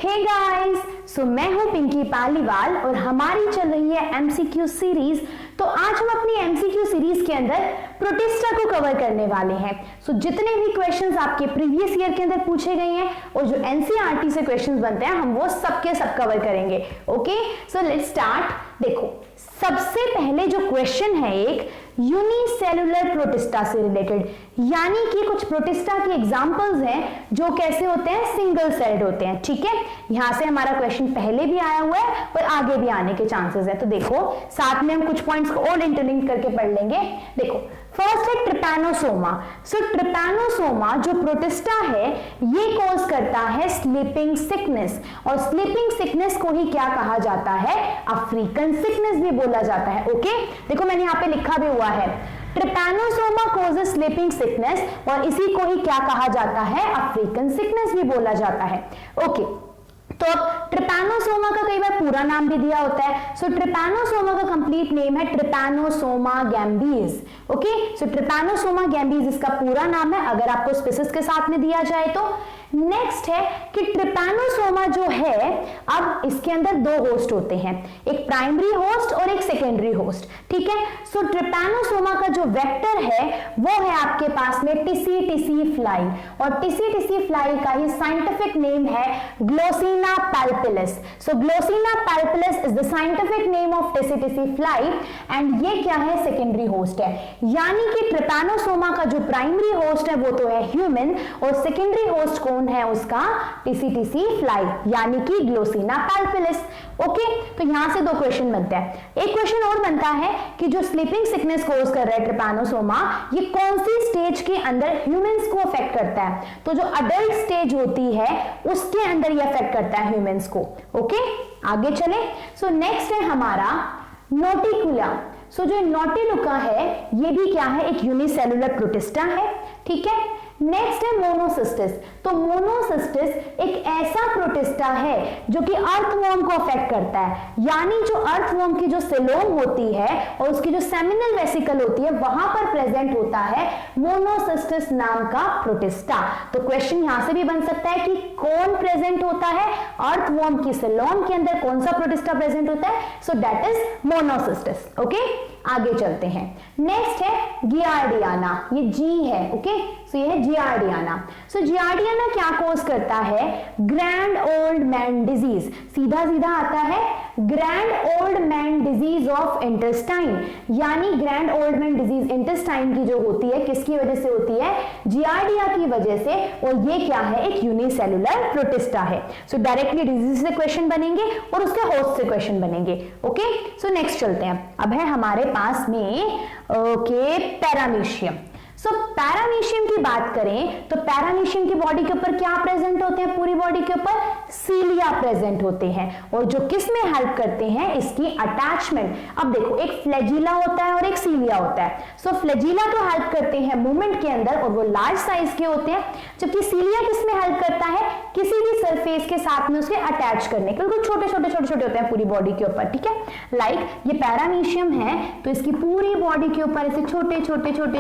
Hey guys, सो मैं हूं पिंकी पालीवाल और हमारी चल रही है एमसीक्यू सीरीज। तो आज हम अपनी एमसीक्यू सीरीज के अंदर प्रोटिस्टा को कवर करने वाले हैं। सो जितने भी क्वेश्चंस आपके प्रीवियस ईयर के अंदर पूछे गए हैं और जो एनसीईआरटी से क्वेश्चंस बनते हैं हम वो सबके सब कवर करेंगे। Okay, so let's start. देखो, सबसे पहले जो क्वेश्चन है एक यूनिसेलुलर प्रोटिस्टा से रिलेटेड, यानी कि कुछ प्रोटिस्टा के एग्जांपल्स हैं जो कैसे होते हैं, सिंगल सेल्ड होते हैं। ठीक है, यहां से हमारा क्वेश्चन पहले भी आया हुआ है और आगे भी आने के चांसेस है। तो देखो, साथ में हम कुछ पॉइंट्स को और इंटरलिंक करके पढ़ लेंगे। देखो, फर्स्ट है ट्रिपैनोसोमा। सो ट्रिपैनोसोमा जो प्रोटिस्टा है ये कॉज करता है स्लीपिंग सिकनेस, और स्लीपिंग सिकनेस को ही क्या कहा जाता है, अफ्रीकन सिकनेस भी बोला जाता है। ओके, देखो मैंने यहाँ पे लिखा भी हुआ है, ट्रिपैनोसोमा कॉजेस स्लीपिंग सिकनेस, और इसी को ही क्या कहा जाता है, अफ्रीकन सिकनेस भी बोला जाता है। ओके, तो ट्रिपैनोसोमा का कई बार पूरा नाम भी दिया होता है। सो ट्रिपैनोसोमा का कंप्लीट नेम है ट्रिपैनोसोमा गैम्बीज। ओके, सो ट्रिपैनोसोमा गैम्बीज इसका पूरा नाम है, अगर आपको स्पेसिस के साथ में दिया जाए तो। नेक्स्ट है कि ट्रिपैनोसोमा जो है, अब इसके अंदर दो होस्ट होते हैं, एक प्राइमरी होस्ट और एक सेकेंडरी होस्ट। ठीक है, सो ट्रिपैनोसोमा का जो वेक्टर है वो है आपके पास में टिसी फ्लाई, और टिसी फ्लाई का ही साइंटिफिक नेम है Glossina palpalis. So Glossina palpalis is the scientific name of tsetse fly, and ये क्या है, सेकेंडरी होस्ट है। यानी कि ट्रिपैनोसोमा का जो प्राइमरी होस्ट है वो तो है ह्यूमन, और सेकेंडरी होस्ट कौन है उसका, टिसी फ्लाई, यानी कि ग्लोसिना पैल्पिलिस। ओके, तो यहां से दो क्वेश्चन बनते हैं। एक क्वेश्चन और बनता है कि जो स्लीपिंग सिकनेस कोज कर रहा है ट्रिपैनोसोमा, ये कौन सी स्टेज के अंदर ह्यूमंस को अफेक्ट करता है। तो जो अडल्ट स्टेज होती है उसके अंदर ये अफेक्ट करता है ह्यूमंस को। ओके, आगे चले। सो नेक्स्ट है हमारा नोटिकुला। सो जो नोटिलुका है ये भी क्या है, एक यूनिसेलुलर प्रोटिस्टा है। ठीक है, नेक्स्ट है मोनोसिस्टिस। तो मोनोसिस्टिस एक ऐसा प्रोटिस्टा है जो कि अर्थवॉर्म को अफेक्ट करता है, यानी जो अर्थवॉर्म की जो सेलोम होती है और उसकी जो सेमिनल वेसिकल होती है वहां पर प्रेजेंट होता है मोनोसिस्टिस नाम का प्रोटिस्टा। तो क्वेश्चन यहां से भी बन सकता है कि कौन प्रेजेंट होता है, अर्थवॉर्म की सेलोम के अंदर कौन सा प्रोटिस्टा प्रेजेंट होता है, so that is Monocystis. Okay, आगे चलते हैं। नेक्स्ट है गियार्डियाना, ये जी है। ओके, सो ये है जियार्डियाना। सो जियार्डियाना क्या कॉज करता है, ग्रैंड ओल्ड मैन डिजीज। सीधा सीधा आता है grand old man disease of intestine, यानी grand old man disease intestine की जो होती है किसकी वजह से होती है, जियार्डिया की वजह से, और ये क्या है, एक यूनिसेलुलर प्रोटिस्टा है। सो डायरेक्टली डिजीज से क्वेश्चन बनेंगे और उसके होस्ट से क्वेश्चन बनेंगे। ओके, सो नेक्स्ट चलते हैं। अब है हमारे पास में ओके पैरामीशियम। सो पैरामीशियम की बात करें तो पैरामीशियम की बॉडी के ऊपर क्या प्रेजेंट होते हैं, पूरी बॉडी के ऊपर सीलिया प्रेजेंट होते हैं, और जो किस में हेल्प करते हैं, इसकी अटैचमेंट। अब देखो, एक फ्लैजिला होता है और एक सीलिया होता है। सो फ्लैजिला तो हेल्प करते हैं मूवमेंट के अंदर और वो लार्ज साइज के होते हैं, जबकि सीलिया किस में हेल्प करता है, किसी भी सरफेस के साथ में उसके अटैच करने के, बिल्कुल छोटे छोटे होते हैं पूरी बॉडी के ऊपर। ठीक है, लाइक ये पैरामीशियम है तो इसकी पूरी बॉडी के ऊपर ऐसे छोटे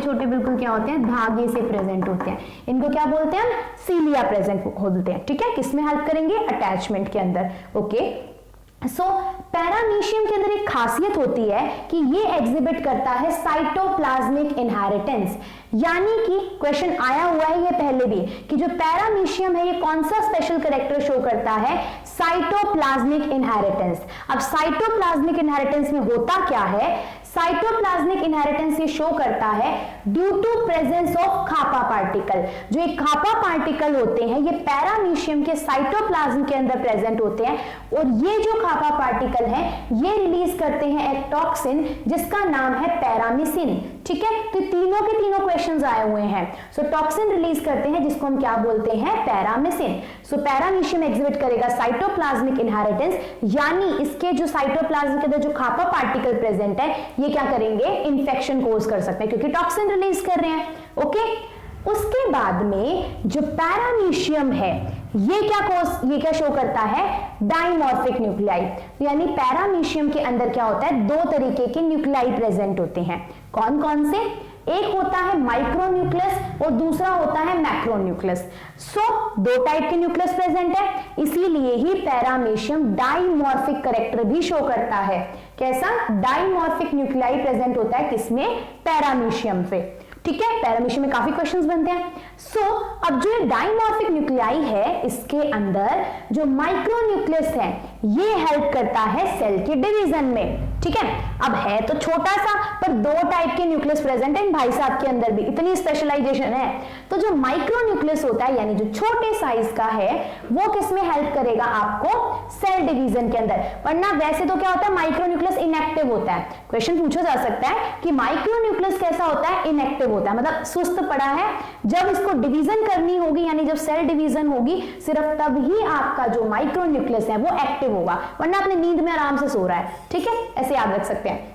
छोटे बिल्कुल क्या होते हैं, धागे से प्रेजेंट होते हैं। इनको क्या बोलते हैं, सीलिया प्रेजेंट होते हैं। ठीक है, किसमें हेल्प करेंगे, अटैचमेंट के अंदर। ओके, सो पैरामीशियम के अंदर एक खासियत होती है कि ये एग्जिबिट करता है साइटोप्लाज्मिक इनहेरिटेंस, यानी कि क्वेश्चन आया हुआ है ये पहले भी कि जो पैरामीशियम है ये कौन सा स्पेशल कैरेक्टर शो करता है, साइटोप्लाज्मिक इनहेरिटेंस। अब साइटोप्लाज्मिक इनहेरिटेंस में होता क्या है, साइटोप्लाज्मिक इनहेरिटेंस ये शो करता है due to presence of kappa particle. जो एक खापा पार्टिकल होते हैं ये पैरामीशियम के साइटोप्लाज्म के अंदर प्रेजेंट होते हैं, और ये जो खापा पार्टिकल है ये रिलीज करते हैं एक टॉक्सिन जिसका नाम है पैरामिसिन। ठीक है, तो तीनों के तीनों क्वेश्चंस आए हुए हैं। सो टॉक्सिन रिलीज करते हैं जिसको हम क्या बोलते हैं, पैरामिसिन। सो पैरामीशियम एग्जिबिट करेगा साइटोप्लाज्मिक इनहेरिटेंस, यानी इसके जो साइटोप्लाज्म के अंदर जो खापा पार्टिकल प्रेजेंट है ये क्या करेंगे, इन्फेक्शन कोज कर सकते हैं क्योंकि टॉक्सिन रिलीज कर रहे हैं। ओके, उसके बाद में जो पैरामीशियम है ये क्या शो करता है, डाइमॉर्फिक न्यूक्लियाई, यानी पैरामीशियम के अंदर क्या होता है, दो तरीके के न्यूक्लियाई प्रेजेंट होते हैं। कौन कौन से, एक होता है माइक्रोन्यूक्लियस और दूसरा होता है मैक्रोन्यूक्लियस। सो दो टाइप के न्यूक्लियस प्रेजेंट है, इसीलिए ही पैरामीशियम डाइमॉर्फिक कैरेक्टर भी शो करता है। कैसा? डाइमॉर्फिक न्यूक्लियाई प्रेजेंट होता है किसमें? पैरामीशियम पे। ठीक है, पैरामीशियम में काफी क्वेश्चंस बनते हैं। सो अब जो ये डाइमॉर्फिक न्यूक्लियाई है, इसके अंदर जो माइक्रोन्यूक्लियस है ये हेल्प करता है सेल के डिवीजन में। ठीक है, अब है तो छोटा सा, पर दो टाइप के न्यूक्लियस प्रेजेंट है भाई साहब के अंदर भी, इतनी स्पेशलाइजेशन है। तो जो माइक्रोन्यूक्लियस होता है यानी जो छोटे साइज का है, वो किसमें हेल्प करेगा आपको? सेल डिवीजन के अंदर। वरना वैसे तो क्या होता है, माइक्रोन्यूक्लियस इनएक्टिव होता है। क्वेश्चन पूछा जा सकता है कि माइक्रोन्यूक्लियस कैसा होता है? इनएक्टिव होता है, मतलब सुस्त पड़ा है। जब इसको डिवीजन करनी होगी यानी जब सेल डिवीजन होगी, सिर्फ तब ही आपका जो माइक्रोन्यूक्लियस है वो एक्टिव होगा, वरना अपने नींद में आराम से सो रहा है। ठीक है, ऐसे याद रख सकते हैं।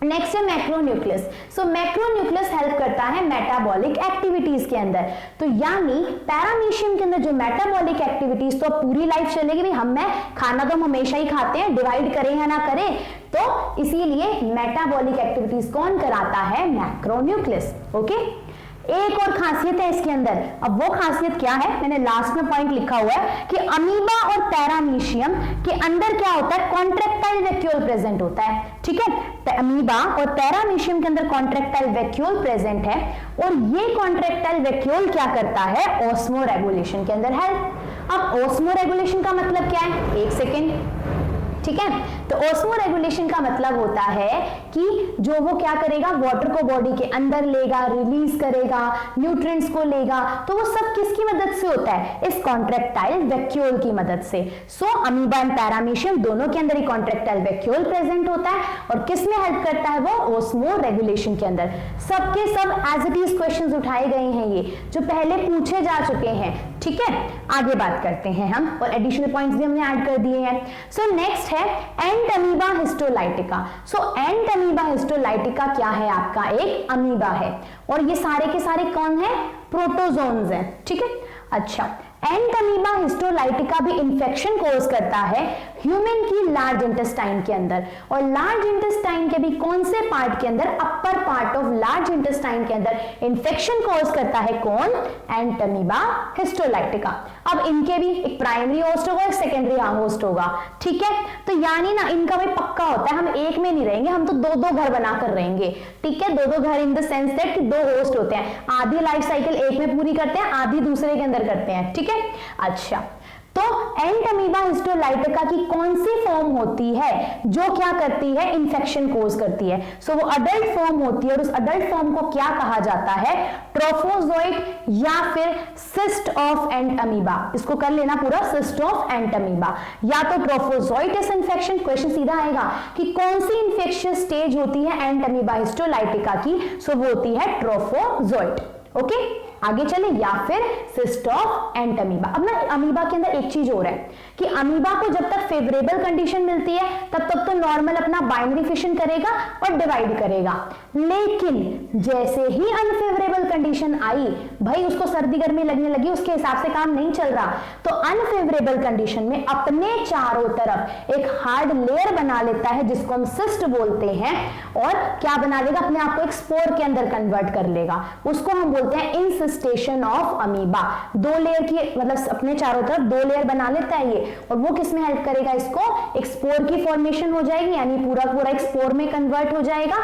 नेक्स्ट है मैक्रोन्यूक्लियस। सो मैक्रोन्यूक्लियस हेल्प करता है मेटाबॉलिक एक्टिविटीज के अंदर। तो यानी पैरामीशियम के अंदर जो मेटाबॉलिक एक्टिविटीज, तो पूरी लाइफ चलेगी भी, हम में खाना तो हम हमेशा ही खाते हैं, डिवाइड करें या ना करें, तो इसीलिए मेटाबॉलिक एक्टिविटीज कौन कराता है? मैक्रोन्यूक्लियस। ओके, एक और खासियत है इसके अंदर। अब वो खासियत क्या है? मैंने लास्ट में पॉइंट लिखा हुआ है कि अमीबा और पैरामीशियम के अंदर क्या होता है? कॉन्ट्रैक्टाइल वैक्यूल प्रेजेंट होता है। ठीक है, अमीबा और पैरामीशियम के अंदर कॉन्ट्रैक्टाइल वैक्यूल प्रेजेंट है, और ये कॉन्ट्रैक्टाइल वैक्यूल क्या करता है? ऑस्मो रेगुलेशन के अंदर हेल्प। अब ऑस्मो रेगुलेशन का मतलब क्या है? एक सेकेंड। ठीक है, तो ऑस्मो रेगुलेशन का मतलब होता है कि जो वो क्या करेगा? वाटर को बॉडी के अंदर लेगा, रिलीज करेगा, न्यूट्रिएंट्स को लेगा, तो वो सब किसकी मदद से होता है? इस कॉन्ट्रैक्टाइल वैक्यूल की मदद से। सो अमीबा एंड पैरामीशियम दोनों के अंदर ही कॉन्ट्रैक्टाइल वैक्यूल प्रेजेंट होता है, और किस में हेल्प करता है? वो ऑस्मो रेगुलेशन के अंदर। सबके सब एज इट इज क्वेश्चंस उठाए गए हैं ये, जो पहले पूछे जा चुके हैं। ठीक है, आगे बात करते हैं हम, और एडिशनल पॉइंट्स भी हमने ऐड कर दिए हैं। सो नेक्स्ट है एंटअमीबा हिस्टोलाइटिका। सो एंटअमीबा हिस्टोलाइटिका क्या है? आपका एक अमीबा है, और ये सारे के सारे कौन है? प्रोटोजोन्स हैं। ठीक है, अच्छा, एंटअमीबा हिस्टोलाइटिका भी इंफेक्शन कोज करता है ह्यूमन की लार्ज इंटेस्टाइन के अंदर, और लार्ज इंटेस्टाइन के भी कौन से पार्ट के अंदर? Upper part of large intestine के अंदर इंफेक्शन कोज करता है कौन? Entamoeba histolytica. अब इनके भी एक प्राइमरी होस्ट होगा, एक सेकेंडरी होस्ट होगा। ठीक है, तो यानी ना इनका भी पक्का होता है, हम एक में नहीं रहेंगे, हम तो दो दो घर बनाकर रहेंगे। ठीक है, दो दो घर इन द सेंस दैट कि दो होस्ट होते हैं, आधी लाइफ साइकिल एक में पूरी करते हैं, आधी दूसरे के अंदर करते हैं। ठीक है, अच्छा, तो एंटअमीबा हिस्टोलाइटिका की कौन सी फॉर्म होती है जो क्या करती है? इन्फेक्शन कोज करती है। सो वो अडल्ट फॉर्म होती है, और उस अडल्ट फॉर्म को क्या कहा जाता है? ट्रोफोजोइट या फिर सिस्ट ऑफ एंटअमीबा। इसको कर लेना पूरा, सिस्ट ऑफ एंटअमीबा या तो ट्रोफोजोइटिस इन्फेक्शन। क्वेश्चन सीधा आएगा कि कौन सी इन्फेक्शियस स्टेज होती है एंटअमीबा हिस्टोलाइटिका की? सो वो होती है ट्रोफोजोइट। ओके, आगे चले, या फिर सिस्ट ऑफ एंटअमीबा। अब ना अमीबा के अंदर एक चीज और है कि अमीबा को जब तक फेवरेबल कंडीशन मिलती है तब तक तो नॉर्मल अपना बाइनरी फिशन करेगा और डिवाइड करेगा, लेकिन जैसे ही अनफेवरेबल कंडीशन आई, भाई उसको सर्दी गर्मी लगने लगी, उसके हिसाब से काम नहीं चल रहा, तो अनफेवरेबल कंडीशन में अपने चारों तरफ एक हार्ड लेयर बना लेता है जिसको हम सिस्ट बोलते हैं, और क्या बना लेगा? अपने आप को एक स्पोर के अंदर कन्वर्ट कर लेगा, उसको हम बोलते हैं इंसिस्टेशन ऑफ अमीबा। दो लेयर की, मतलब अपने चारों तरफ दो लेयर बना लेता है ये, और वो किसमें हेल्प करेगा? इसको एक स्पोर की फॉर्मेशन हो जाएगी, यानी पूरा पूरा एक स्पोर में कन्वर्ट हो जाएगा,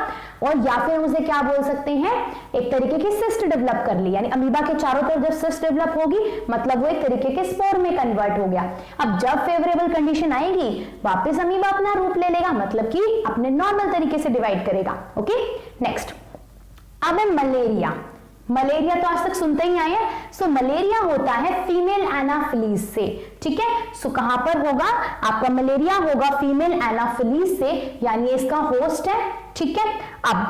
और या फिर उसे क्या बोल सकते हैं? एक तरीके की सिस्ट डेवलप कर ली, यानी अमीबा के चारों तरफ जब सिस्ट डेवलप होगी मतलब वो एक तरीके के स्पोर में कन्वर्ट हो गया। अब जब फेवरेबल कंडीशन आएगी वापस अमीबा अपना रूप ले लेगा, मतलब कि अपने नॉर्मल तरीके से डिवाइड करेगा। ओके, नेक्स्ट अब है मलेरिया। मलेरिया तो आज तक सुनते ही आए हैं। सो मलेरिया होता है फीमेल एनाफिलीज से। ठीक है, सो कहां पर होगा? आपका मलेरिया होगा फीमेल एनाफिलीज से, यानी इसका होस्ट है। ठीक है, अब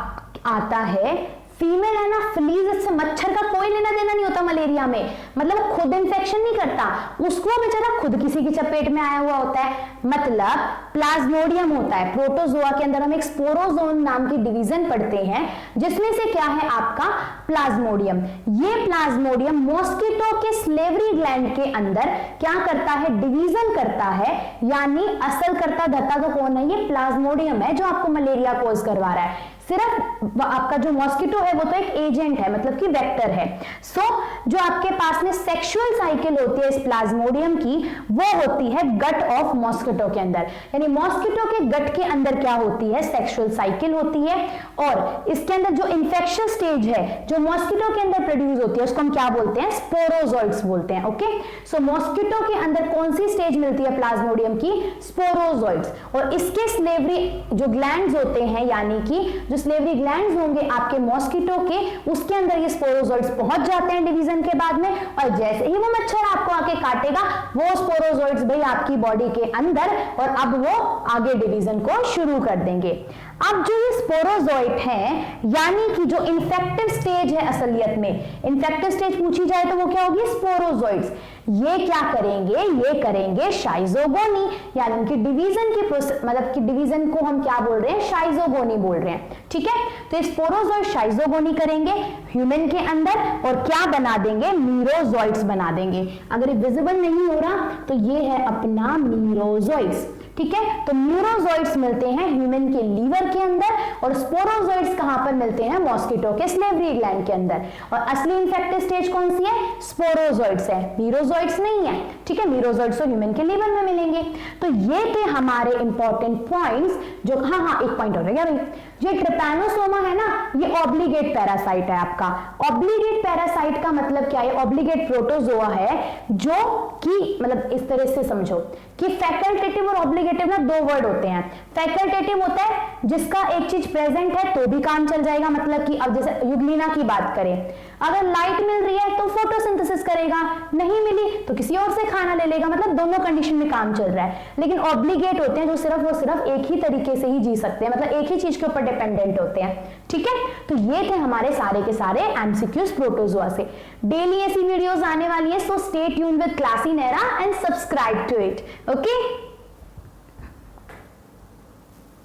आता है फीमेल एनाफिलीज से मच्छर का कोई लेना देना नहीं होता मलेरिया में, मतलब वो खुद इन्फेक्शन नहीं करता, उसको बेचारा खुद किसी की चपेट में आया हुआ होता है, मतलब प्लाज्मोडियम होता है। प्रोटोजोआ के अंदर हम एक स्पोरोजोन नाम की डिवीजन पढ़ते हैं, जिसमें से क्या है आपका प्लाज्मोडियम। ये प्लाज्मोडियम मॉस्किटो के स्लेवरी ग्लैंड के अंदर क्या करता है? डिवीजन करता है, यानी असल करता धता तो कौन है? ये प्लाज्मोडियम है जो आपको मलेरिया कोज करवा रहा है। सिर्फ आपका जो मॉस्किटो है वो तो एक एजेंट है, मतलब कि वेक्टर है। सो जो आपके पास में सेक्सुअल साइकिल होती है इस प्लाज्मोडियम की, वो होती है गट ऑफ मॉस्किटो के अंदर, यानी मॉस्किटो के गट के अंदर क्या होती है, सेक्सुअल साइकिल होती है। और इसके अंदर जो इन्फेक्शन स्टेज है जो मॉस्किटो के अंदर प्रोड्यूस होती है उसको हम क्या बोलते हैं, स्पोरोजोइड्स बोलते हैं। ओके, सो मॉस्किटो के अंदर कौन सी स्टेज मिलती है प्लाज्मोडियम की, स्पोरोजोइड्स। और इसके स्लेवरी जो ग्लैंड्स होते हैं, यानी कि जो स्लेवरी ग्लैंड्स होंगे आपके मॉस्किटो के, उसके अंदर ये स्पोरोजोइड्स पहुंच जाते हैं डिवीजन के बाद में, और जैसे ही वो मच्छर आपको आके काटेगा वो स्पोरोजोइड्स भाई आपकी बॉडी के अंदर, और अब वो आगे डिवीजन को शुरू कर देंगे। अब जो ये स्पोरोजोइट है, यानी कि जो इन्फेक्टिव स्टेज है, असलियत में इन्फेक्टिव स्टेज पूछी जाए तो वो क्या होगी, स्पोरोजोइट्स। ये क्या करेंगे, ये करेंगे शाइजोगोनी, यानी कि डिवीजन की मतलब कि डिवीजन को हम क्या बोल रहे हैं, शाइजोगोनी बोल रहे हैं। ठीक है, तो स्पोरोजोइट शाइजोगोनी करेंगे ह्यूमन के अंदर और क्या बना देंगे, मीरोजोइट्स बना देंगे। अगर ये विजिबल नहीं हो रहा तो ये है अपना मीरोजोइट्स। ठीक है, तो मीरोजोइट्स मिलते हैं ह्यूमन के लीवर के अंदर, और स्पोरोजोइट्स कहां पर मिलते हैं, मॉस्किटो के स्लेवरी ग्लैंड के अंदर। और असली इन्फेक्टिव स्टेज कौन सी है, स्पोरोजोइट्स है, मीरोजोइट्स नहीं है। ठीक है, मीरोजोइट्स तो ह्यूमन के लीवर में मिलेंगे। तो ये थे हमारे इंपॉर्टेंट पॉइंट्स जो, हाँ एक पॉइंट हो गया भाई, ये ट्रिपैनोसोमा है ना, ये ऑब्लिगेट पैरासाइट है आपका। ऑब्लिगेट पैरासाइट का मतलब क्या है, ऑब्लिगेट प्रोटोजोआ है जो कि मतलब इस तरह से समझो कि फैकल्टेटिव और ऑब्लिगेटिव ना दो वर्ड होते हैं। फैकल्टेटिव होता है जिसका एक चीज प्रेजेंट है तो भी काम चल जाएगा, मतलब कि अब जैसे युग्लिना की बात करें, अगर लाइट मिल रही है तो फोटोसिंथेसिस करेगा, नहीं मिली तो किसी और से खाना ले लेगा, मतलब दोनों कंडीशन में काम चल रहा है। लेकिन ऑब्लिगेट होते हैं जो सिर्फ एक ही तरीके से ही जी सकते हैं, मतलब एक ही चीज के ऊपर डिपेंडेंट होते हैं। ठीक है, तो ये थे हमारे सारे के सारे एमसीक्यूज प्रोटोजोआ से। डेली ऐसी वीडियोस आने वाली है, सो स्टे ट्यून्ड विद क्लासी नेरा and subscribe to it. Okay.